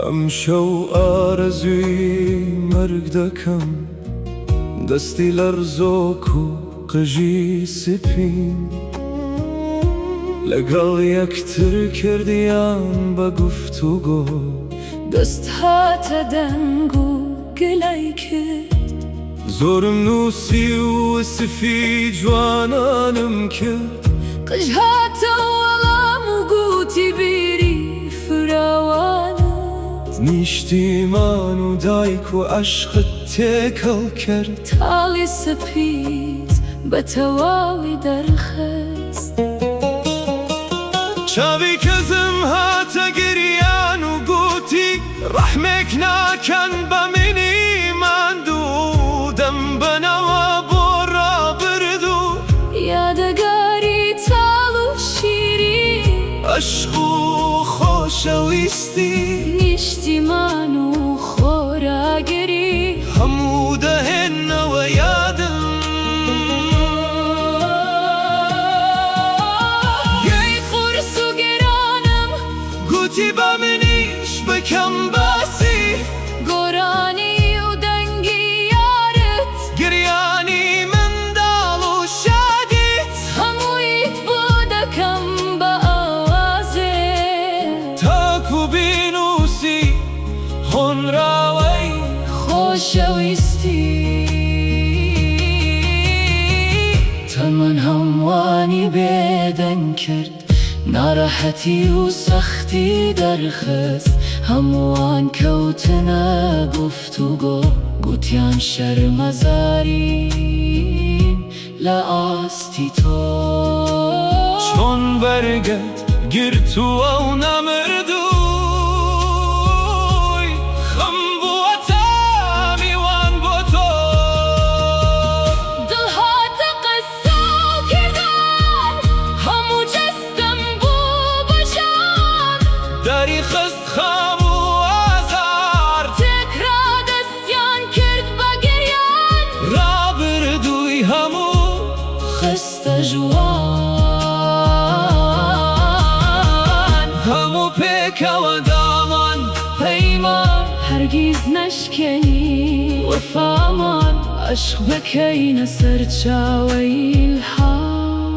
ئەم شەو ئارەزووی مەرگ دەکەم، دەستی لەرزۆک و قژی سپین، لەگەڵ یەکتر کردیان بە گوفتوگۆ، دەست هاتە دەنگ و گلەی کرد. زۆرم نووسی و سفی جوانانم کرد، قژ هاتە وەڵام و گوتی بیری فراوانت، نیشتیمان و دایک و عەشقت تێکەڵ کرد. تاڵی سپیت بە تەواوی دەرخست. چاوی کەزم هاتە گریان و گوتی ڕەحمێک ناکەن بە منی ماندوو، دەم بنەوە بۆ ڕابردوو، یادەگاری تاڵ و شیری، عەشق و خۆشەویستی، نیشتیمان و خۆراگری، هەموو دەهێنەوە یادم. گوێی قورس و گێرانم گوتی بە منیش بکەم باسی، گۆرانی و دەنگی یارت، گریانی منداڵ و شادیت، هەموویت بۆ دەکەم بە ئاوازێ، تاکو بینووسی هۆنراوەی خۆشەویستی. تەمەن هەمووانی بێدەنگ کرد، ناڕەحەتی و سەختی دەرخست، هەمووان کەوتنە گوفتوگۆ، گوتیان شەرمەزارین لە ئاستی تۆ. چۆن بەرگت گرتووە و نەمردووی، خەم بووەتە میوان بۆ تۆ، دڵ هاتە قسە و کردان، هەموو جەستم بوو بە ژان، داری خست خام و ئازار، تێکرا دەستیان کرد بە گریان، ڕابردووی هەموو خستە ژوان، هەموو پێکەوە دامان، پەیمان هەرگیز نەشکێنی وەفامان، عەشق بکەینە سەرچاوەی ئیلهام.